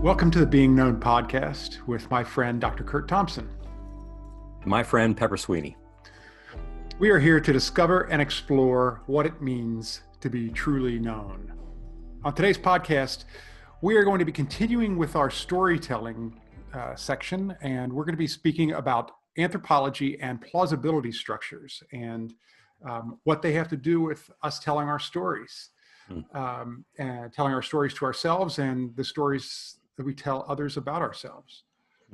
Welcome to the Being Known podcast with my friend, Dr. CURT Thompson. My friend, Pepper Sweeney. We are here to discover and explore what it means to be truly known. On today's podcast, we are going to be continuing with our storytelling section, and we're going to be speaking about anthropology and plausibility structures and what they have to do with us telling our stories, and telling our stories to ourselves and the stories that we tell others about ourselves.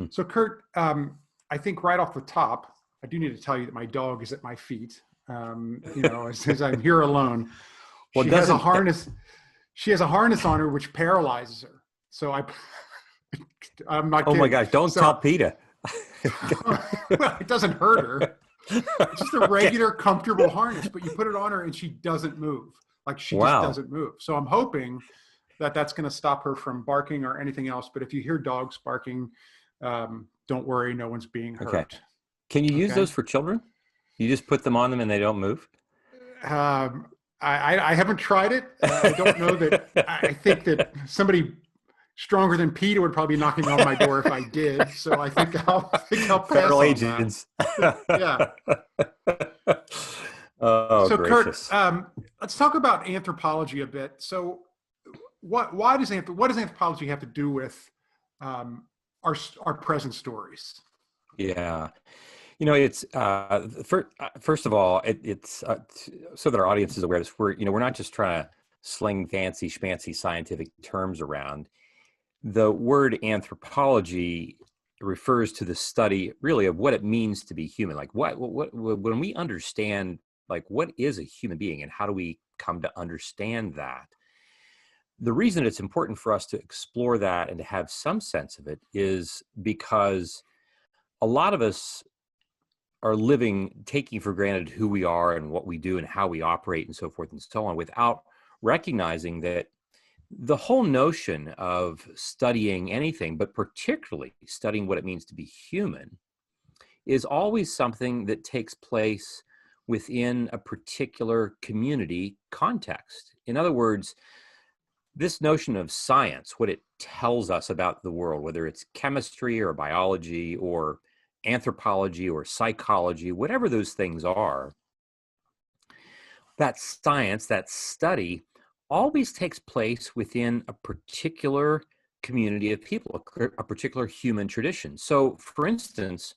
So CURT, I think right off the top, I do need to tell you that my dog is at my feet. As I'm here alone, Well, she has a harness. She has a harness on her which paralyzes her. So I'm not kidding. Oh my gosh, don't tell PETA. It doesn't hurt her. It's just a regular, comfortable harness, but you put it on her and she doesn't move. Like she just doesn't move. So I'm hoping that that's going to stop her from barking or anything else. But if you hear dogs barking, don't worry, no one's being hurt. Okay. Can you use those for children? You just put them on them and they don't move? I haven't tried it. I don't know that. I think that somebody stronger than PETA would probably be knocking on my door if I did. So I think I'll pass Federal on agents. Yeah. Oh, so gracious. CURT, let's talk about anthropology a bit. So what does anthropology have to do with our present stories? Yeah. It's first of all, it's so that our audience is aware of this. We're not just trying to sling fancy schmancy scientific terms around. The word anthropology refers to the study really of what it means to be human. Like what when we understand like what is a human being and how do we come to understand that? The reason it's important for us to explore that and to have some sense of it is because a lot of us are taking for granted who we are and what we do and how we operate and so forth and so on without recognizing that the whole notion of studying anything, but particularly studying what it means to be human, is always something that takes place within a particular community context. In other words, this notion of science, what it tells us about the world, whether it's chemistry or biology or anthropology or psychology, whatever those things are, that science, that study, always takes place within a particular community of people, a particular human tradition. So, for instance,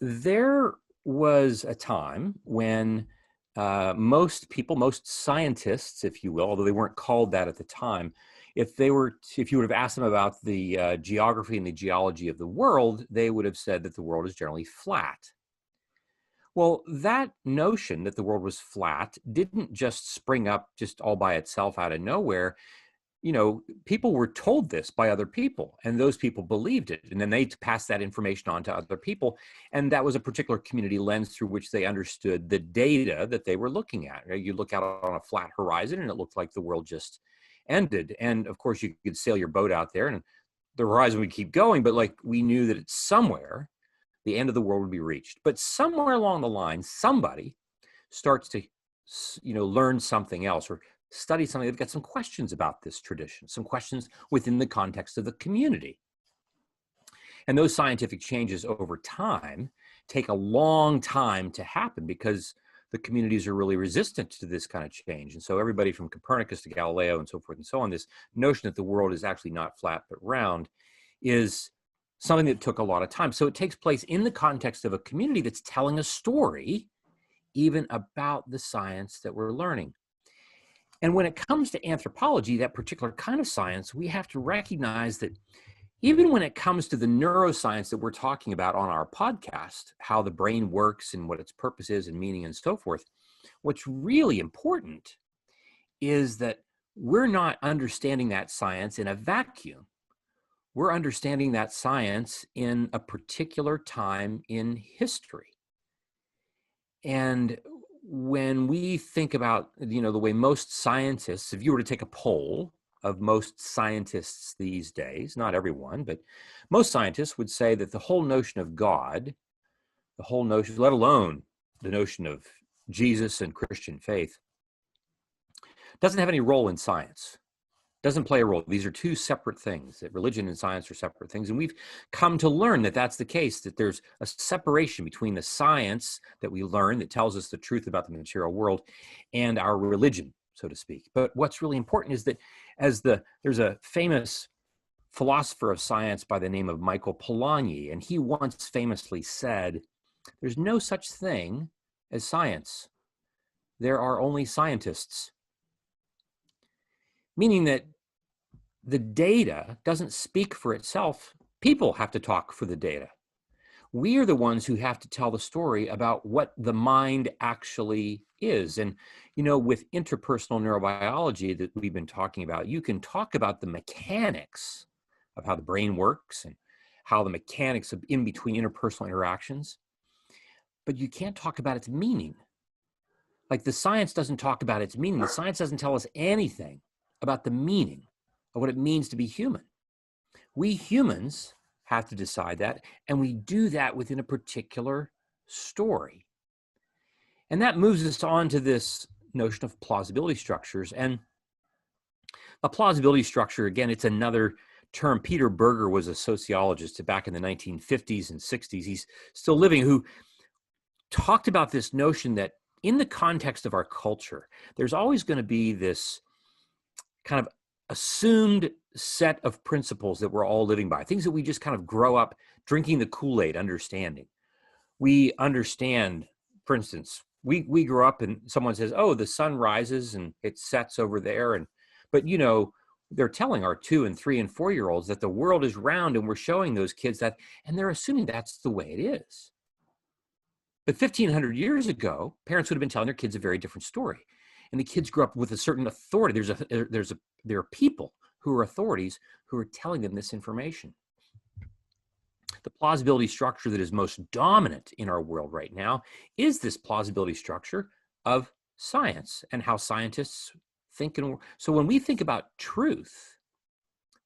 there was a time when most scientists, if you will, although they weren't called that at the time, if you would have asked them about the geography and the geology of the world, they would have said that the world is generally flat. Well, that notion that the world was flat didn't just spring up just all by itself out of nowhere. People were told this by other people, and those people believed it, and then they passed that information on to other people, and that was a particular community lens through which they understood the data that they were looking at. You look out on a flat horizon, and it looked like the world just ended, and of course, you could sail your boat out there, and the horizon would keep going, but like we knew that it's somewhere, the end of the world would be reached. But somewhere along the line, somebody starts to, learn something else or study something. They've got some questions about this tradition, some questions within the context of the community. And those scientific changes over time take a long time to happen because the communities are really resistant to this kind of change. And so everybody from Copernicus to Galileo and so forth and so on, this notion that the world is actually not flat but round is something that took a lot of time. So it takes place in the context of a community that's telling a story even about the science that we're learning. And when it comes to anthropology, that particular kind of science, we have to recognize that even when it comes to the neuroscience that we're talking about on our podcast, how the brain works and what its purpose is and meaning and so forth, what's really important is that we're not understanding that science in a vacuum. We're understanding that science in a particular time in history. And when we think about, the way most scientists, if you were to take a poll of most scientists these days, not everyone, but most scientists would say that the whole notion of God, the whole notion, let alone the notion of Jesus and Christian faith, doesn't have any role in science. Doesn't play a role. These are two separate things, that religion and science are separate things. And we've come to learn that that's the case, that there's a separation between the science that we learn that tells us the truth about the material world and our religion, so to speak. But what's really important is that there's a famous philosopher of science by the name of Michael Polanyi, and he once famously said, there's no such thing as science. There are only scientists. Meaning that the data doesn't speak for itself. People have to talk for the data. We are the ones who have to tell the story about what the mind actually is. And, you know, with interpersonal neurobiology that we've been talking about, you can talk about the mechanics of how the brain works and how the mechanics of in between interpersonal interactions, but you can't talk about its meaning. Like the science doesn't talk about its meaning. The science doesn't tell us anything about the meaning of what it means to be human. We humans have to decide that, and we do that within a particular story. And that moves us on to this notion of plausibility structures. And a plausibility structure, again, it's another term. Peter Berger was a sociologist back in the 1950s and 60s. He's still living, who talked about this notion that in the context of our culture, there's always going to be this kind of assumed set of principles that we're all living by, things that we just kind of grow up drinking the Kool-Aid, understanding. We understand, for instance, we grow up and someone says, oh, the sun rises and it sets over there. But you know, they're telling our 2 and 3 and 4-year-olds that the world is round, and we're showing those kids that, and they're assuming that's the way it is. But 1,500 years ago, parents would have been telling their kids a very different story. And the kids grew up with a certain authority. There are people who are authorities who are telling them this information. The plausibility structure that is most dominant in our world right now is this plausibility structure of science and how scientists think. And so when we think about truth,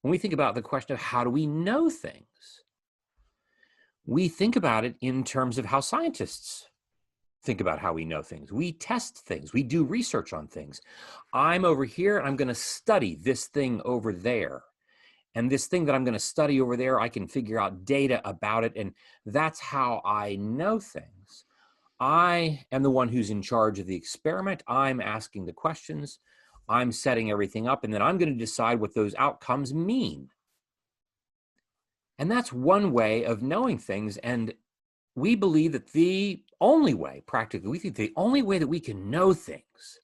when we think about the question of how do we know things, we think about it in terms of how scientists think about how we know things. We test things. We do research on things. I'm over here, and I'm going to study this thing over there. And this thing that I'm going to study over there, I can figure out data about it. And that's how I know things. I am the one who's in charge of the experiment. I'm asking the questions. I'm setting everything up. And then I'm going to decide what those outcomes mean. And that's one way of knowing things. And we believe that the only way, practically, we think the only way that we can know things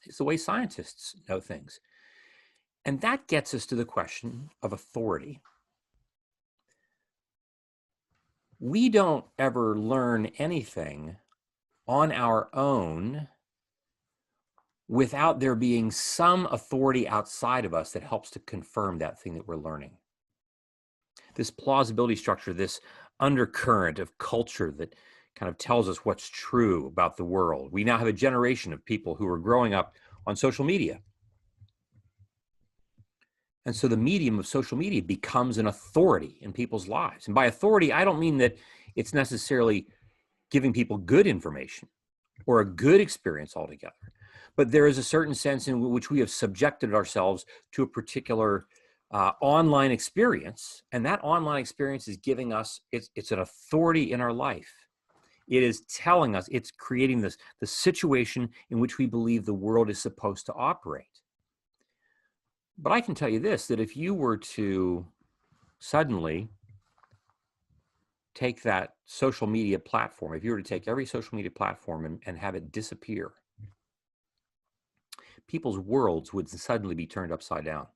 is the way scientists know things. And that gets us to the question of authority. We don't ever learn anything on our own without there being some authority outside of us that helps to confirm that thing that we're learning. This plausibility structure, this undercurrent of culture that kind of tells us what's true about the world. We now have a generation of people who are growing up on social media. And so the medium of social media becomes an authority in people's lives. And by authority, I don't mean that it's necessarily giving people good information or a good experience altogether. But there is a certain sense in which we have subjected ourselves to a particular online experience. And that online experience is giving us, it's an authority in our life. It is telling us, it's creating the situation in which we believe the world is supposed to operate. But I can tell you this, that if you were to suddenly take that social media platform, if you were to take every social media platform and have it disappear, people's worlds would suddenly be turned upside down.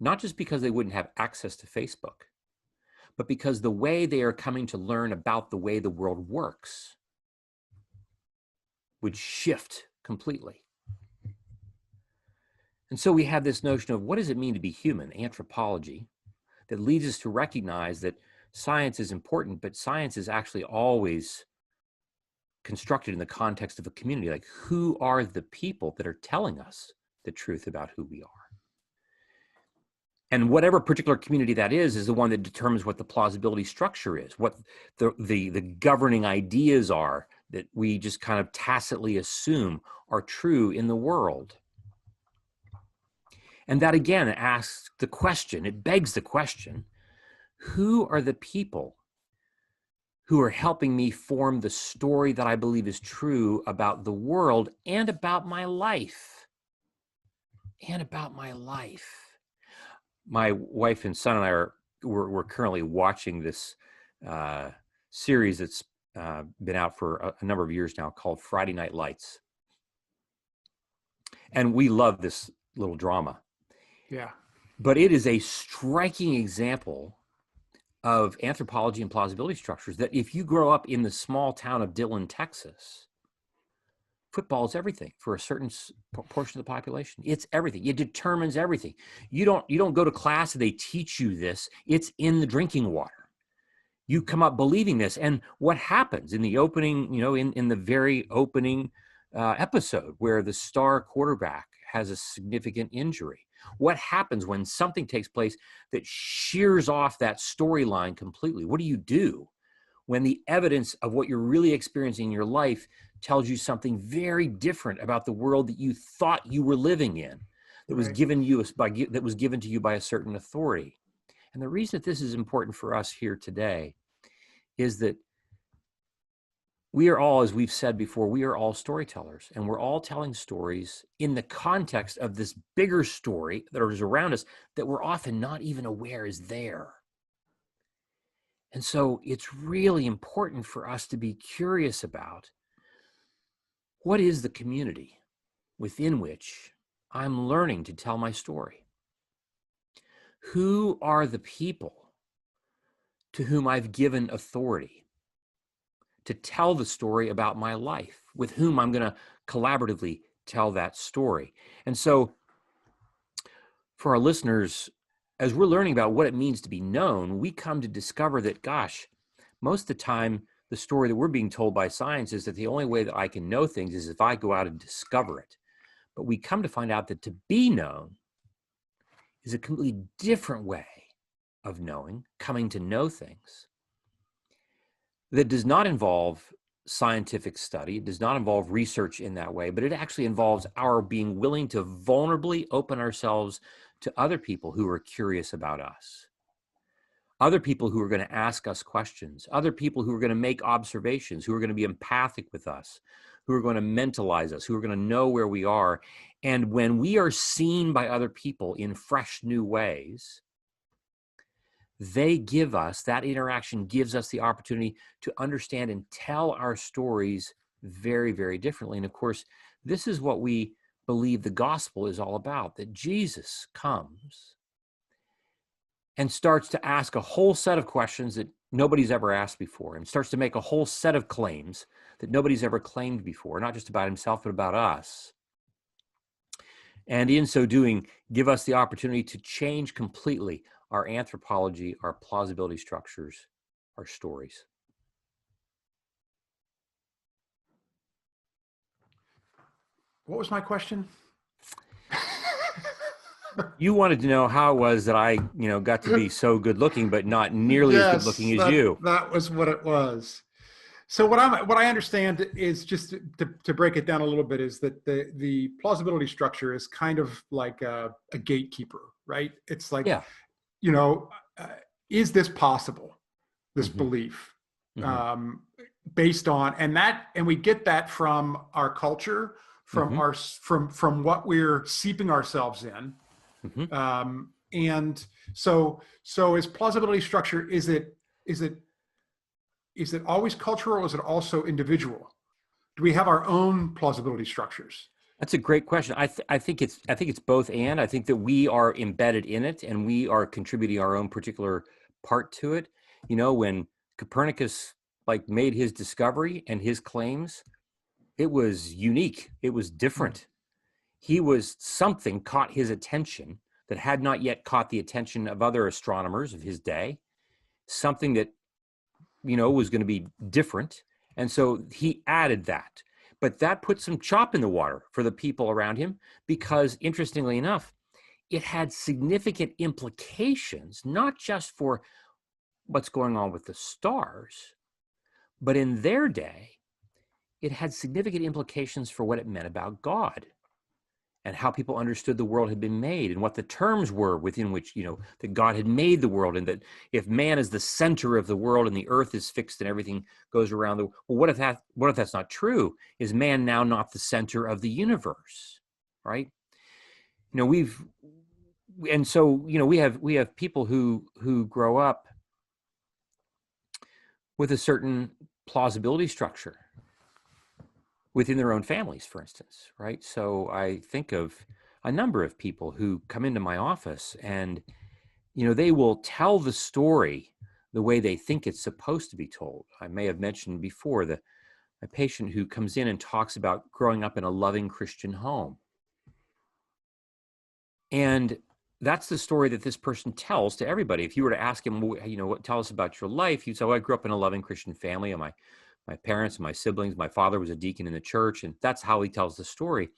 Not just because they wouldn't have access to Facebook, but because the way they are coming to learn about the way the world works would shift completely. And so we have this notion of what does it mean to be human, anthropology, that leads us to recognize that science is important, but science is actually always constructed in the context of a community. Like, who are the people that are telling us the truth about who we are? And whatever particular community that is the one that determines what the plausibility structure is, what the governing ideas are that we just kind of tacitly assume are true in the world. And that again asks the question, it begs the question, who are the people who are helping me form the story that I believe is true about the world and about my life? And about my life. My wife and son and I we're currently watching this series that's been out for a number of years now called Friday Night Lights. And we love this little drama. Yeah. But it is a striking example of anthropology and plausibility structures that if you grow up in the small town of Dillon, Texas, football is everything for a certain portion of the population. It's everything. It determines everything. You don't go to class and they teach you this. It's in the drinking water. You come up believing this. And what happens in the opening, in the very opening episode where the star quarterback has a significant injury? What happens when something takes place that shears off that storyline completely? What do you do when the evidence of what you're really experiencing in your life tells you something very different about the world that you thought you were living in, that was given to you by a certain authority? And the reason that this is important for us here today is that we are all, as we've said before, we are all storytellers, and we're all telling stories in the context of this bigger story that is around us that we're often not even aware is there. And so it's really important for us to be curious about what is the community within which I'm learning to tell my story? Who are the people to whom I've given authority to tell the story about my life, with whom I'm going to collaboratively tell that story? And so for our listeners, as we're learning about what it means to be known, we come to discover that, gosh, most of the time, the story that we're being told by science is that the only way that I can know things is if I go out and discover it. But we come to find out that to be known is a completely different way of knowing, coming to know things, that does not involve scientific study. It does not involve research in that way, but it actually involves our being willing to vulnerably open ourselves to other people who are curious about us, other people who are going to ask us questions, other people who are going to make observations, who are going to be empathic with us, who are going to mentalize us, who are going to know where we are. And when we are seen by other people in fresh new ways, they give us, that interaction gives us the opportunity to understand and tell our stories very, very differently. And of course, this is what we believe the gospel is all about, that Jesus comes and starts to ask a whole set of questions that nobody's ever asked before, and starts to make a whole set of claims that nobody's ever claimed before, not just about himself, but about us. And in so doing, give us the opportunity to change completely our anthropology, our plausibility structures, our stories. What was my question? You wanted to know how it was that I, got to be so good looking, but not nearly as good looking as you. That was what it was. So what I understand is, just to break it down a little bit, is that the plausibility structure is kind of like a gatekeeper, right? It's like, Yeah. Is this possible? This Mm-hmm. belief, based on, and we get that from our culture, from from what we're seeping ourselves in. And so is plausibility structure, is it always cultural, or is it also individual? Do we have our own plausibility structures? That's a great question. I think it's both, and I think that we are embedded in it, and we are contributing our own particular part to it. When Copernicus made his discovery and his claims, it was unique. It was different. Something caught his attention that had not yet caught the attention of other astronomers of his day. Something that was going to be different, and so he added that. But that put some chop in the water for the people around him, because interestingly enough, it had significant implications, not just for what's going on with the stars, but in their day, it had significant implications for what it meant about God and how people understood the world had been made and what the terms were within which, that God had made the world, and that if man is the center of the world and the earth is fixed and everything goes around the, well, what if that's not true? Is man now not the center of the universe, right? We have people who grow up with a certain plausibility structure within their own families, for instance, right? So I think of a number of people who come into my office and, they will tell the story the way they think it's supposed to be told. I may have mentioned before a patient who comes in and talks about growing up in a loving Christian home. And that's the story that this person tells to everybody. If you were to ask him, tell us about your life, he'd say, I grew up in a loving Christian family, and my parents and my siblings, my father was a deacon in the church, and that's how he tells the story.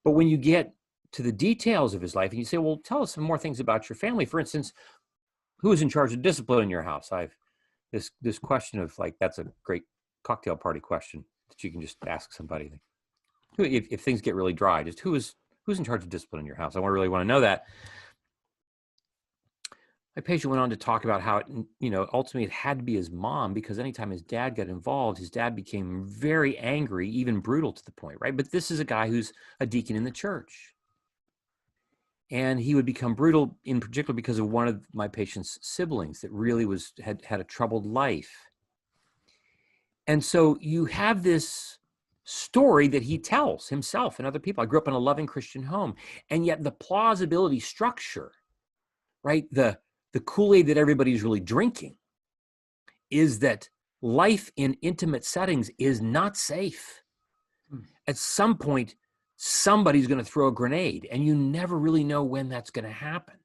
But when you get to the details of his life and you say, well, tell us some more things about your family. For instance, who is in charge of discipline in your house? I've this question of, like, that's a great cocktail party question that you can just ask somebody. If things get really dry, just who's in charge of discipline in your house? I really want to know that. My patient went on to talk about how, ultimately it had to be his mom, because anytime his dad got involved, his dad became very angry, even brutal to the point, right? But this is a guy who's a deacon in the church. And he would become brutal in particular because of one of my patient's siblings that really had a troubled life. And so you have this story that he tells himself and other people. I grew up in a loving Christian home. And yet the plausibility structure, right? The Kool-Aid that everybody's really drinking is that life in intimate settings is not safe. At some point, somebody's going to throw a grenade, and you never really know when that's going to happen.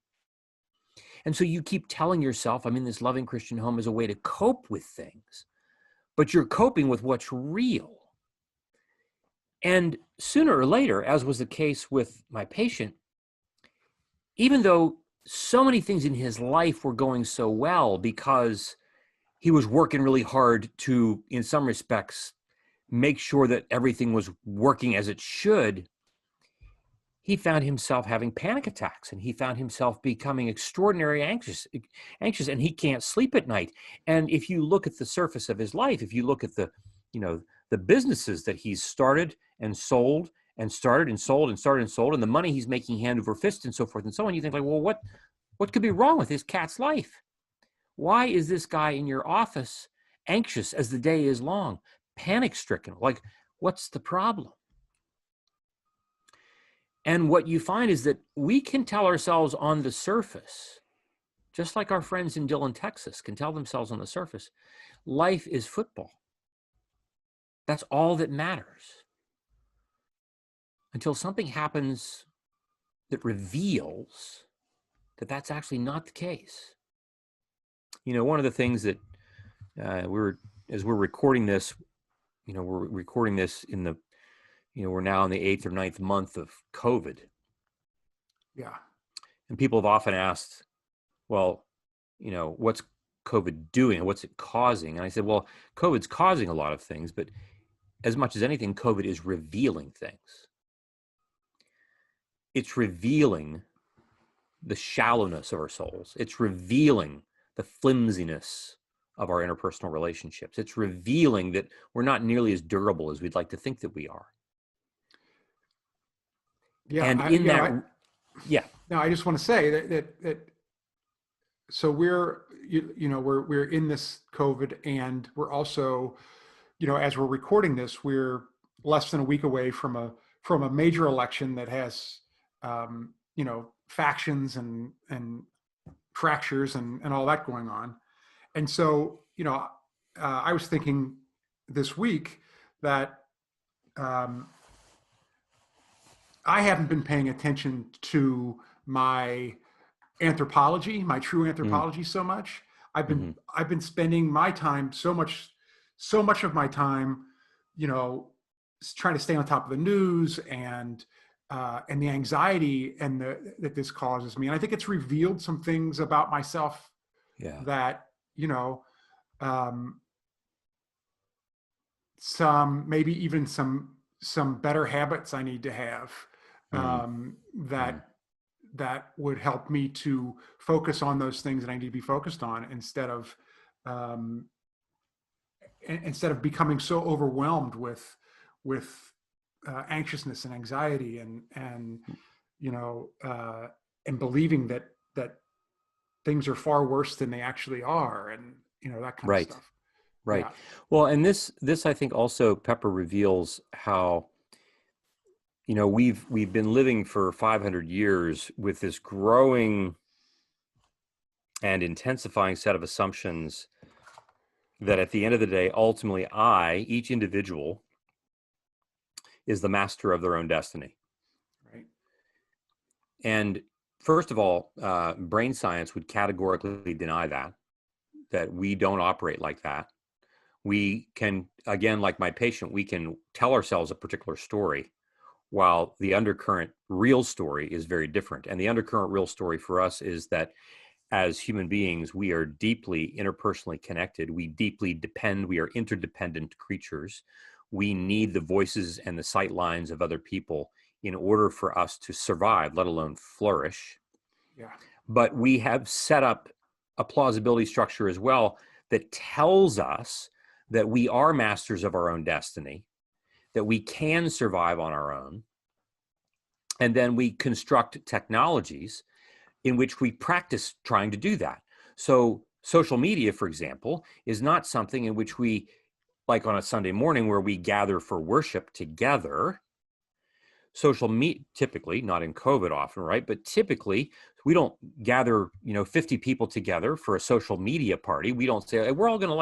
And so you keep telling yourself, I'm in this loving Christian home, as a way to cope with things, but you're coping with what's real. And sooner or later, as was the case with my patient, even though so many things in his life were going so well because he was working really hard to, in some respects, make sure that everything was working as it should, he found himself having panic attacks, and he found himself becoming extraordinarily anxious, and he can't sleep at night. And if you look at the surface of his life, if you look at the businesses that he's started and sold and started and sold and started and sold, and the money he's making hand over fist and so forth and so on, you think, like, well, what could be wrong with his cat's life? Why is this guy in your office anxious as the day is long, panic-stricken? Like, what's the problem? And what you find is that we can tell ourselves on the surface, just like our friends in Dillon, Texas can tell themselves on the surface, life is football. That's all that matters. Until something happens that reveals that that's actually not the case. One of the things that as we're recording this, we're recording this in the, we're now in the 8th or 9th month of COVID. Yeah. And people have often asked, well, what's COVID doing? What's it causing? And I said, well, COVID's causing a lot of things, but as much as anything, COVID is revealing things. It's revealing the shallowness of our souls. It's revealing the flimsiness of our interpersonal relationships. It's revealing that we're not nearly as durable as we'd like to think that we are. Yeah. And I just want to say that so we're in this COVID, and we're also, as we're recording this, we're less than a week away from a major election that has factions and fractures and all that going on. And so, I was thinking this week that I haven't been paying attention to my anthropology, my true anthropology, so much. I've been spending my time so much of my time, trying to stay on top of the news and the anxiety that this causes me. And I think it's revealed some things about myself that, some maybe even some better habits I need to have. Mm. Mm. that would help me to focus on those things that I need to be focused on um, instead of becoming so overwhelmed with anxiousness and anxiety and you know and believing that things are far worse than they actually are, and that kind of Right. stuff. Right. Yeah. Well, and this I think also, Pepper, reveals how, we've been living for 500 years with this growing and intensifying set of assumptions that at the end of the day, ultimately, each individual, is the master of their own destiny. Right. And first of all, brain science would categorically deny that we don't operate like that. We can, again, like my patient, we can tell ourselves a particular story, while the undercurrent real story is very different. And the undercurrent real story for us is that as human beings, we are deeply interpersonally connected. We deeply depend, we are interdependent creatures. We need the voices and the sight lines of other people in order for us to survive, let alone flourish. Yeah. But we have set up a plausibility structure as well that tells us that we are masters of our own destiny, that we can survive on our own. And then we construct technologies in which we practice trying to do that. So social media, for example, is not something in which we, like on a Sunday morning where we gather for worship together. Social media, typically, not in COVID often, right? But typically, we don't gather, 50 people together for a social media party. We don't say, hey, we're all going to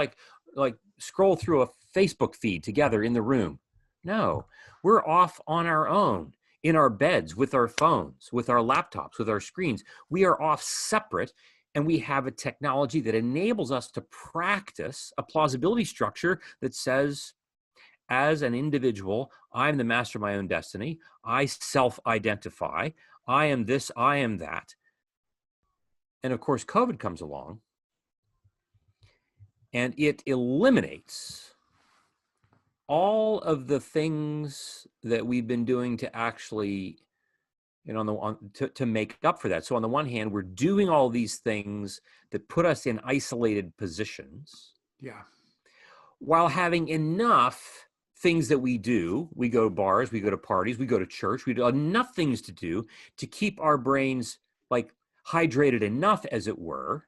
like scroll through a Facebook feed together in the room. No, we're off on our own, in our beds, with our phones, with our laptops, with our screens. We are off separate, and we have a technology that enables us to practice a plausibility structure that says, as an individual, I'm the master of my own destiny. I self-identify. I am this, I am that. And of course, COVID comes along and it eliminates all of the things that we've been doing to actually, to make up for that. So on the one hand, we're doing all these things that put us in isolated positions. Yeah. While having enough things that we do. We go to bars, we go to parties, we go to church, we do enough things to do to keep our brains like hydrated enough, as it were,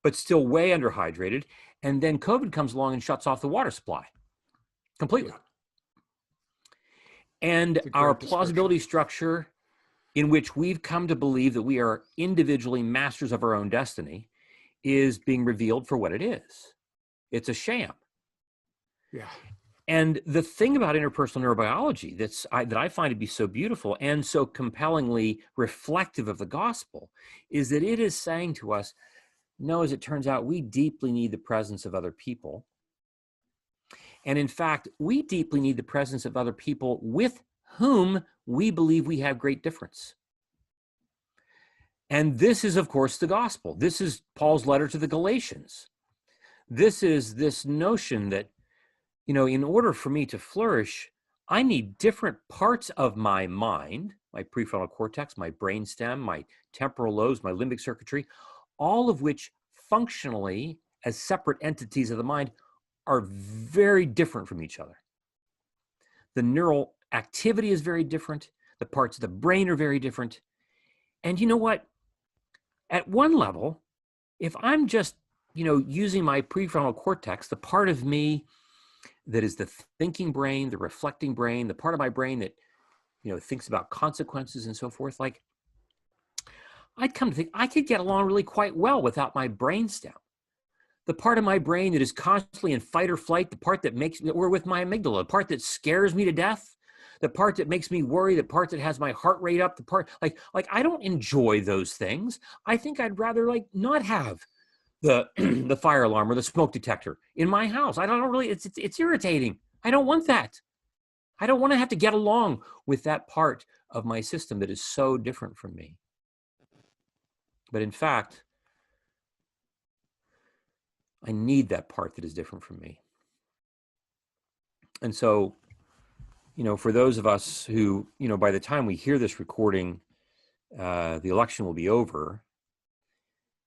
but still way underhydrated. And then COVID comes along and shuts off the water supply completely. Yeah. And It's a our great plausibility description. structure, in which we've come to believe that we are individually masters of our own destiny, is being revealed for what it is. It's a sham. Yeah. And the thing about interpersonal neurobiology that I find to be so beautiful and so compellingly reflective of the gospel is that it is saying to us, no, as it turns out, we deeply need the presence of other people. And in fact, we deeply need the presence of other people with whom we believe we have great difference. And this is, of course, the gospel. This is Paul's letter to the Galatians. This is this notion that, in order for me to flourish, I need different parts of my mind, my prefrontal cortex, my brainstem, my temporal lobes, my limbic circuitry, all of which functionally, as separate entities of the mind, are very different from each other. The neural activity is very different. The parts of the brain are very different. And you know what? At one level, if I'm just, using my prefrontal cortex, the part of me that is the thinking brain, the reflecting brain, the part of my brain that, thinks about consequences and so forth, like, I'd come to think I could get along really quite well without my brainstem. The part of my brain that is constantly in fight or flight, the part that makes me, or with my amygdala, the part that scares me to death, the part that makes me worry, the part that has my heart rate up, the part like I don't enjoy those things. I think I'd rather not have the the fire alarm or the smoke detector in my house. I don't really, it's irritating. I don't want that. I don't want to have to get along with that part of my system that is so different from me. But in fact, I need that part that is different from me. And so for those of us who, by the time we hear this recording, the election will be over,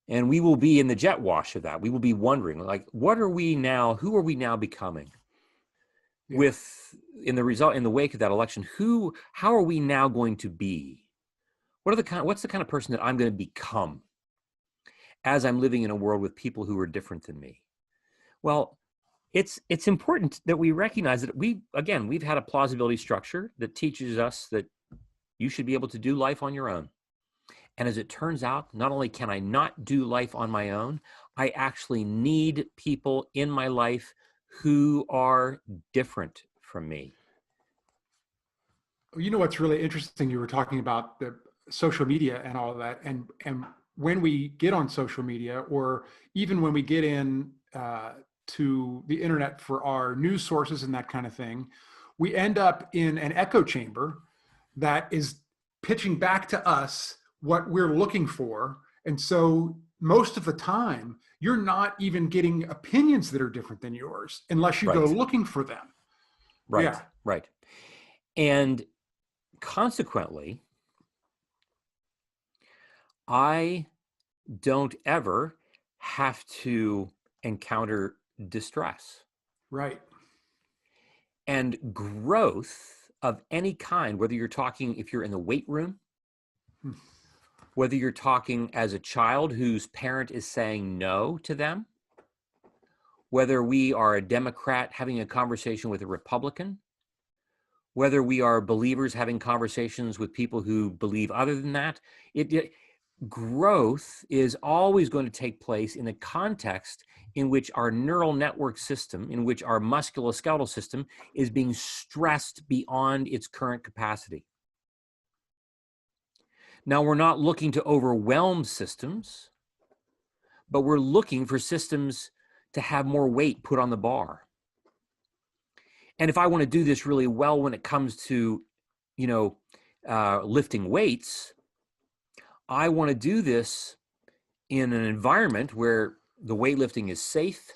and we will be in the jet wash of that. We will be wondering, like, what are we now? Who are we now becoming? Yeah. In the wake of that election, how are we now going to be? What's the kind of person that I'm going to become as I'm living in a world with people who are different than me? Well, it's important that we recognize that we've had a plausibility structure that teaches us that you should be able to do life on your own. And as it turns out, not only can I not do life on my own, I actually need people in my life who are different from me. You know what's really interesting? You were talking about the social media and all of that, and when we get on social media, or even when we get in to the internet for our news sources and that kind of thing, we end up in an echo chamber that is pitching back to us what we're looking for. And so most of the time, you're not even getting opinions that are different than yours unless you go Right. looking for them. Right. Yeah. Right. And consequently, I don't ever have to encounter distress. Right. And growth of any kind, whether you're talking, if you're in the weight room, Hmm. whether you're talking as a child whose parent is saying no to them, whether we are a Democrat having a conversation with a Republican, whether we are believers having conversations with people who believe other than that, growth is always going to take place in a context in which our neural network system, in which our musculoskeletal system is being stressed beyond its current capacity. Now, we're not looking to overwhelm systems, but we're looking for systems to have more weight put on the bar. And if I want to do this really well when it comes to, lifting weights, I want to do this in an environment where the weightlifting is safe,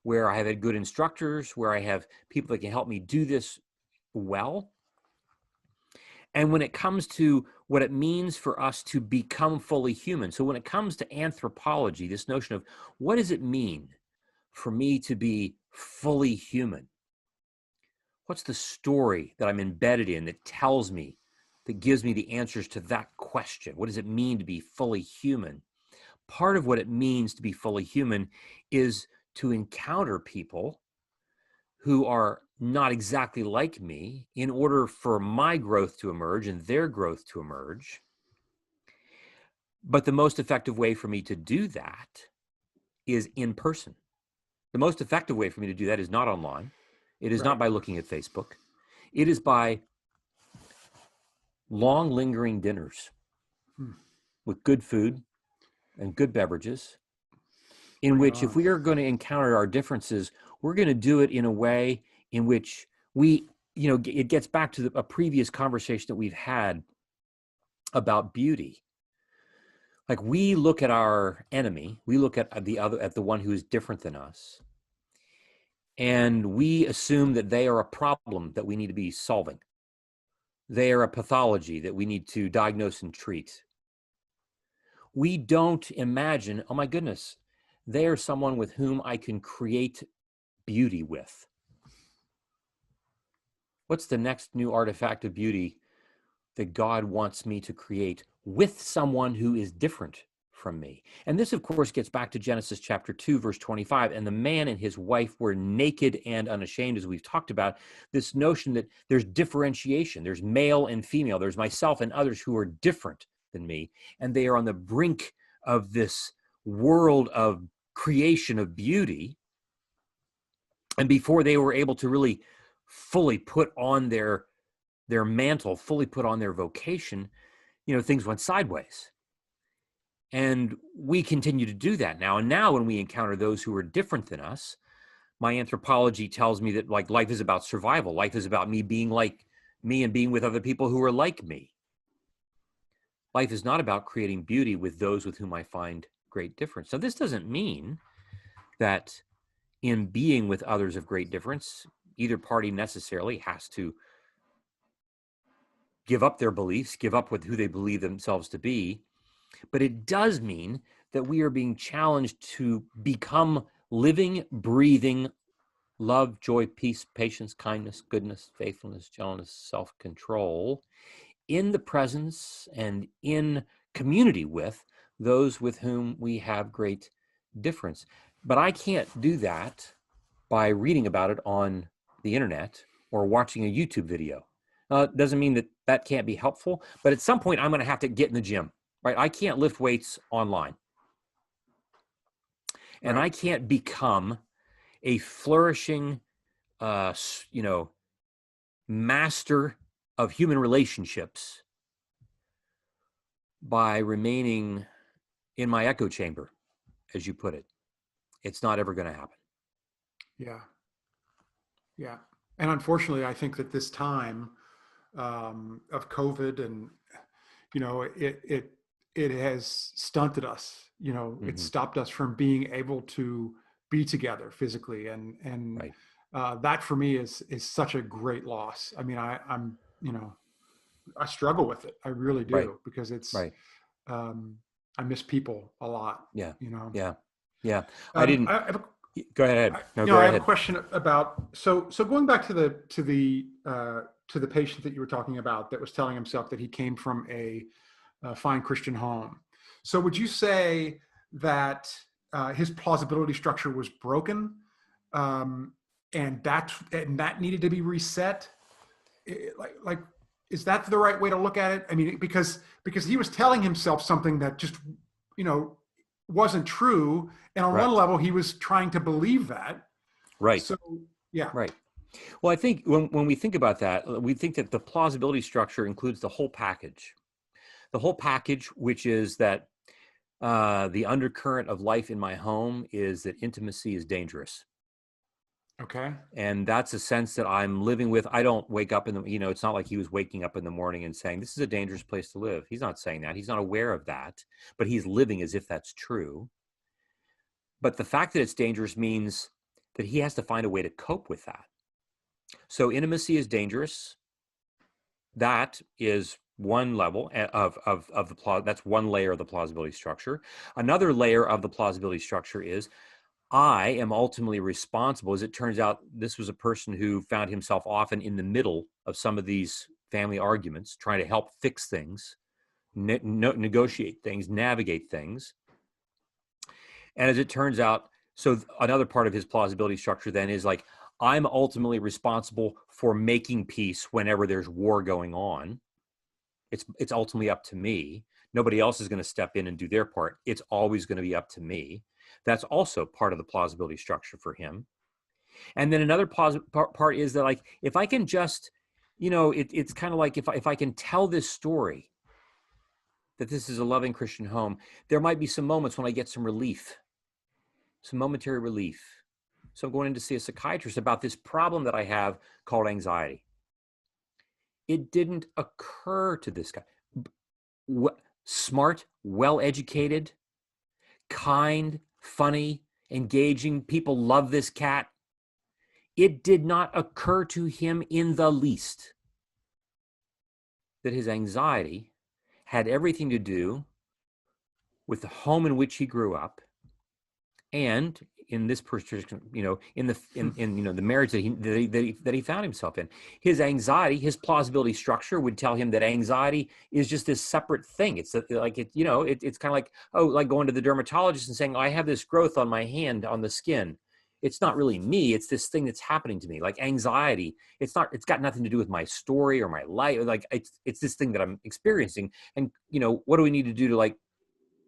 where I have had good instructors, where I have people that can help me do this well. And when it comes to what it means for us to become fully human, so when it comes to anthropology, this notion of what does it mean for me to be fully human? What's the story that I'm embedded in that tells me, that gives me the answers to that question? What does it mean to be fully human? Part of what it means to be fully human is to encounter people who are not exactly like me in order for my growth to emerge and their growth to emerge. But the most effective way for me to do that is in person. The most effective way for me to do that is not online. It is not by looking at Facebook. It is by long lingering dinners with good food and good beverages, in which if we are going to encounter our differences, we're going to do it in a way in which it gets back to a previous conversation that we've had about beauty. Like, we look at our enemy, we look at the one who is different than us, and we assume that they are a problem that we need to be solving. They are a pathology that we need to diagnose and treat. We don't imagine, oh my goodness, they are someone with whom I can create beauty with. What's the next new artifact of beauty that God wants me to create with someone who is different from me? And this, of course, gets back to Genesis chapter 2, verse 25. And the man and his wife were naked and unashamed, as we've talked about. This notion that there's differentiation, there's male and female, there's myself and others who are different than me. And they are on the brink of this world of creation of beauty. And before they were able to really fully put on their mantle, fully put on their vocation, things went sideways. And we continue to do that now. And now when we encounter those who are different than us, my anthropology tells me that, like, life is about survival. Life is about me being like me and being with other people who are like me. Life is not about creating beauty with those with whom I find great difference. So this doesn't mean that in being with others of great difference, either party necessarily has to give up their beliefs, give up with who they believe themselves to be. But it does mean that we are being challenged to become living, breathing love, joy, peace, patience, kindness, goodness, faithfulness, gentleness, self-control in the presence and in community with those with whom we have great difference. But I can't do that by reading about it on the internet or watching a YouTube video. It doesn't mean that that can't be helpful, but at some point I'm going to have to get in the gym, right? I can't lift weights online. And I can't become a flourishing, master of human relationships by remaining in my echo chamber, as you put it. It's not ever going to happen. Yeah. Yeah. And unfortunately, I think that this time of COVID and, it has stunted us, it stopped us from being able to be together physically. And that for me is such a great loss. I mean, I'm, I struggle with it. I really do, because it's, I miss people a lot. Yeah. Yeah. Go ahead. I have a question about, so going back to the patient that you were talking about that was telling himself that he came from a fine Christian home. So would you say that his plausibility structure was broken, and that needed to be reset? Like, is that the right way to look at it? I mean, because he was telling himself something that just, wasn't true. And on one level, he was trying to believe that. Right. So, yeah. Right. Well, I think when we think about that, we think that the plausibility structure includes the whole package. The whole package, which is that the undercurrent of life in my home is that intimacy is dangerous. Okay. And that's a sense that I'm living with. I don't wake up it's not like he was waking up in the morning and saying, this is a dangerous place to live. He's not saying that. He's not aware of that, but he's living as if that's true. But the fact that it's dangerous means that he has to find a way to cope with that. So intimacy is dangerous. That is one level that's one layer of the plausibility structure. Another layer of the plausibility structure is I am ultimately responsible. As it turns out, this was a person who found himself often in the middle of some of these family arguments, trying to help fix things, negotiate things, navigate things. And as it turns out, so another part of his plausibility structure then is like, I'm ultimately responsible for making peace whenever there's war going on. It's ultimately up to me. Nobody else is going to step in and do their part. It's always going to be up to me. That's also part of the plausibility structure for him. And then another part is that, like, if I can just, it's kind of like if I can tell this story, that this is a loving Christian home, there might be some moments when I get some relief, some momentary relief. So I'm going in to see a psychiatrist about this problem that I have called anxiety. It didn't occur to this guy. Smart, well-educated, kind, funny, engaging. People love this cat. It did not occur to him in the least that his anxiety had everything to do with the home in which he grew up, and in this person, in the marriage that he found himself in. His anxiety, his plausibility structure would tell him that anxiety is just this separate thing. It's like it's kind of like, like going to the dermatologist and saying, I have this growth on my hand on the skin. It's not really me. It's this thing that's happening to me. Like anxiety, it's got nothing to do with my story or my life. Like it's this thing that I'm experiencing. And what do we need to do to, like,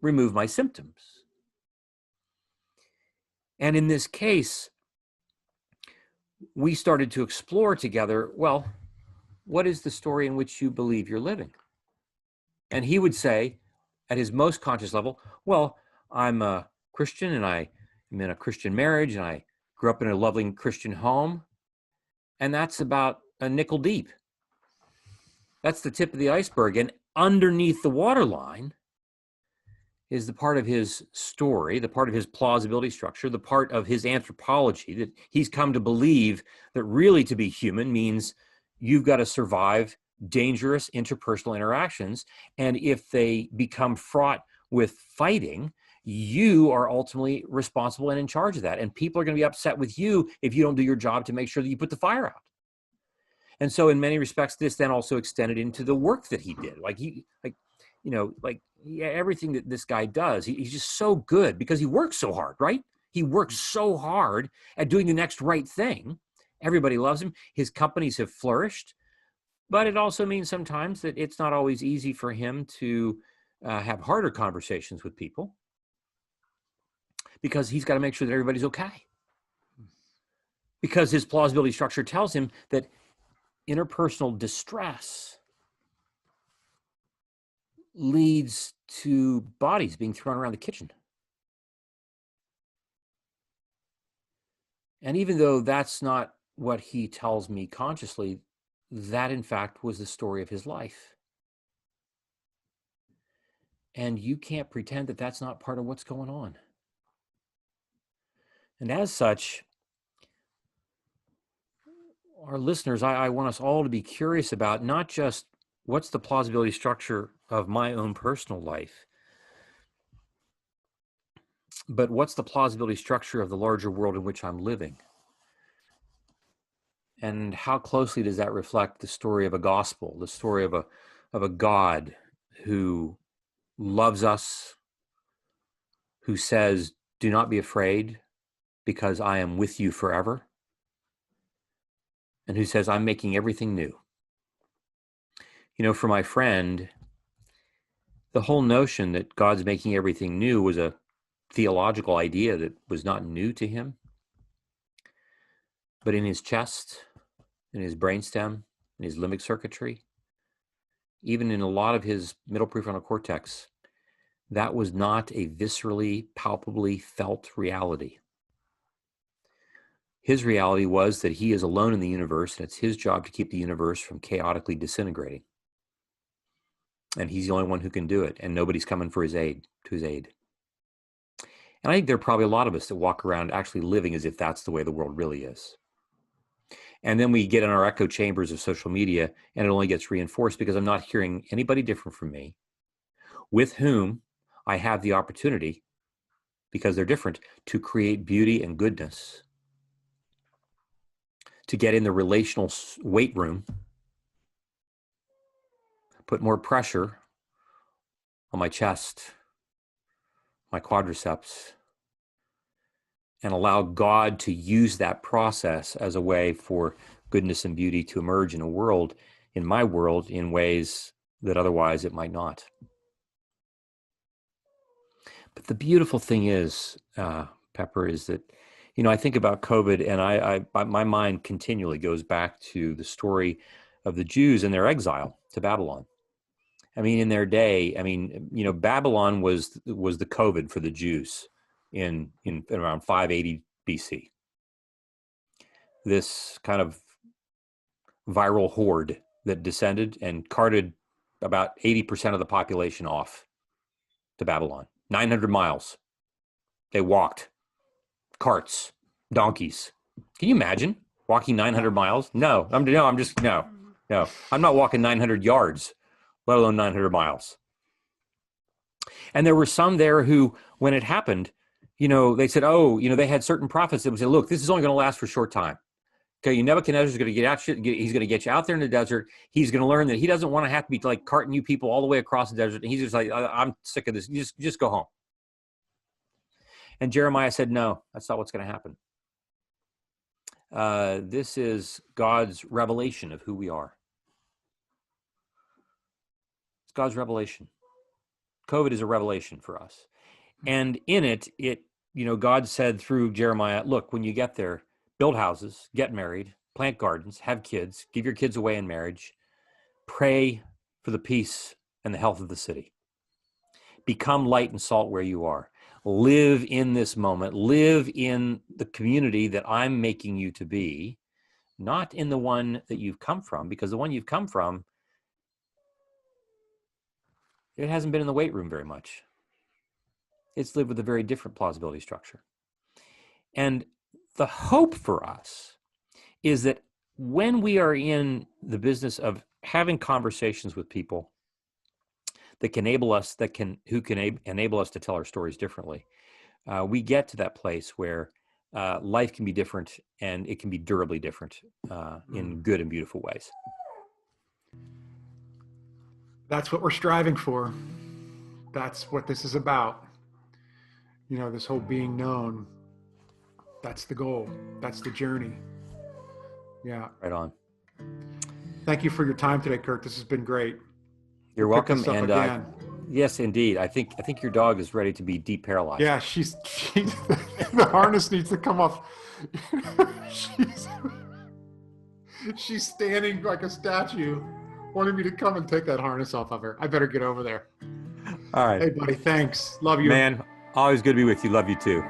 remove my symptoms? And in this case, we started to explore together, well, what is the story in which you believe you're living? And he would say, at his most conscious level, well, I'm a Christian and I am in a Christian marriage and I grew up in a loving Christian home. And that's about a nickel deep. That's the tip of the iceberg. And underneath the waterline is the part of his story, the part of his plausibility structure, the part of his anthropology that he's come to believe that really to be human means you've got to survive dangerous interpersonal interactions. And if they become fraught with fighting, you are ultimately responsible and in charge of that. And people are going to be upset with you if you don't do your job to make sure that you put the fire out. And so in many respects, this then also extended into the work that he did. Everything that this guy does, he's just so good because he works so hard, right? He works so hard at doing the next right thing. Everybody loves him. His companies have flourished, but it also means sometimes that it's not always easy for him to have harder conversations with people because he's got to make sure that everybody's okay. Because his plausibility structure tells him that interpersonal distress leads to bodies being thrown around the kitchen. And even though that's not what he tells me consciously, that in fact was the story of his life. And you can't pretend that that's not part of what's going on. And as such, our listeners, I want us all to be curious about not just what's the plausibility structure of my own personal life, but what's the plausibility structure of the larger world in which I'm living? And how closely does that reflect the story of a gospel, the story of a God who loves us, who says, "Do not be afraid, because I am with you forever," and who says, "I'm making everything new." You know, for my friend, the whole notion that God's making everything new was a theological idea that was not new to him. But in his chest, in his brainstem, in his limbic circuitry, even in a lot of his middle prefrontal cortex, that was not a viscerally, palpably felt reality. His reality was that he is alone in the universe, and it's his job to keep the universe from chaotically disintegrating. And he's the only one who can do it, and nobody's coming for his aid. And I think there are probably a lot of us that walk around actually living as if that's the way the world really is. And then we get in our echo chambers of social media, and it only gets reinforced because I'm not hearing anybody different from me, with whom I have the opportunity, because they're different, to create beauty and goodness, to get in the relational weight room, put more pressure on my chest, my quadriceps, and allow God to use that process as a way for goodness and beauty to emerge in my world, in ways that otherwise it might not. But the beautiful thing is, Pepper, is that, you know, I think about COVID, and my mind continually goes back to the story of the Jews and their exile to Babylon. I mean, in their day, Babylon was the COVID for the Jews in around 580 BC. This kind of viral horde that descended and carted about 80% of the population off to Babylon. 900 miles. They walked. Carts, donkeys. Can you imagine walking 900 miles? No. I'm not walking 900 yards, let alone 900 miles. And there were some there who, when it happened, they said, they had certain prophets that would say, look, this is only going to last for a short time. Okay, Nebuchadnezzar is going to he's going to get you out there in the desert. He's going to learn that he doesn't want to have to be like carting you people all the way across the desert. And he's just like, I'm sick of this. Just go home. And Jeremiah said, no, that's not what's going to happen. This is God's revelation of who we are. It's God's revelation. COVID is a revelation for us. And in it, God said through Jeremiah, look, when you get there, build houses, get married, plant gardens, have kids, give your kids away in marriage, pray for the peace and the health of the city. Become light and salt where you are. Live in this moment. Live in the community that I'm making you to be, not in the one that you've come from, because the one you've come from, it hasn't been in the weight room very much. It's lived with a very different plausibility structure. And the hope for us is that when we are in the business of having conversations with people that can enable us, enable us to tell our stories differently, we get to that place where life can be different, and it can be durably different in good and beautiful ways. That's what we're striving for. That's what this is about. This whole being known. That's the goal. That's the journey. Yeah. Right on. Thank you for your time today, Kurt. This has been great. You're We'll pick welcome. this up And again. yes, indeed. I think your dog is ready to be deparalyzed. Yeah, she's the harness needs to come off. she's standing like a statue, wanting me to come and take that harness off of her. I better get over there. All right. Hey, buddy. Thanks. Love you. Man, always good to be with you. Love you too.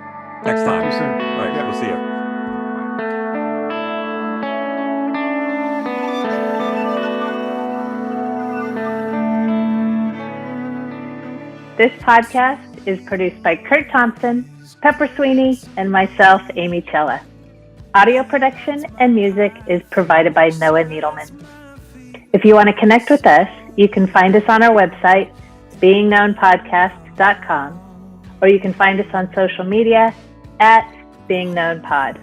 Next time. See you soon. All right. Yeah. We'll see you. This podcast is produced by Kurt Thompson, Pepper Sweeney, and myself, Amy Chella. Audio production and music is provided by Noah Needleman. If you want to connect with us, you can find us on our website, beingknownpodcast.com, or you can find us on social media at beingknownpod.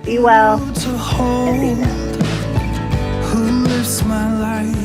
Be well and be known. Who lives my life?